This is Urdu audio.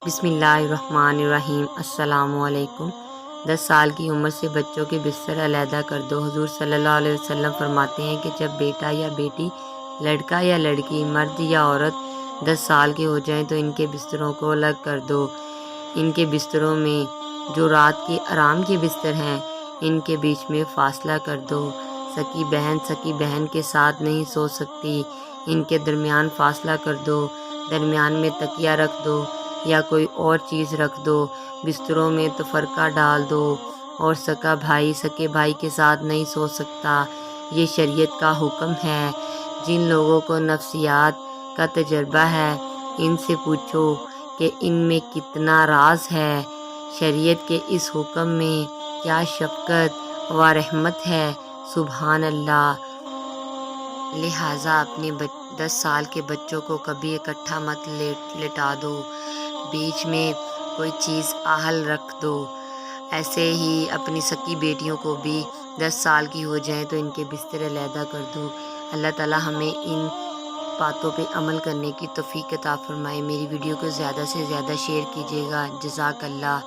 بسم اللہ الرحمن الرحیم۔ السلام علیکم۔ 10 سال کی عمر سے بچوں کے بستر علیحدہ کر دو۔ حضور صلی اللہ علیہ وسلم فرماتے ہیں کہ جب بیٹا یا بیٹی، لڑکا یا لڑکی، مرد یا عورت 10 سال کے ہو جائیں تو ان کے بستروں کو الگ کر دو۔ ان کے بستروں میں جو رات کے آرام کے بستر ہیں ان کے بیچ میں فاصلہ کر دو۔ سکی بہن کے ساتھ نہیں سو سکتی، ان کے درمیان فاصلہ کر دو۔ درمیان میں تکیہ رکھ دو یا کوئی اور چیز رکھ دو۔ بستروں میں تفرقہ ڈال دو، اور سکے بھائی کے ساتھ نہیں سو سکتا۔ یہ شریعت کا حکم ہے۔ جن لوگوں کو نفسیات کا تجربہ ہے ان سے پوچھو کہ ان میں کتنا راز ہے۔ شریعت کے اس حکم میں کیا شفقت و رحمت ہے، سبحان اللہ۔ لہٰذا اپنے 10 سال کے بچوں کو کبھی اکٹھا مت لٹا دو، بیچ میں کوئی چیز اہل رکھ دو۔ ایسے ہی اپنی سکی بیٹیوں کو بھی 10 سال کی ہو جائیں تو ان کے بستر علیحدہ کر دو۔ اللہ تعالی ہمیں ان باتوں پہ عمل کرنے کی توفیق عطا فرمائے۔ میری ویڈیو کو زیادہ سے زیادہ شیئر کیجیے گا۔ جزاک اللہ۔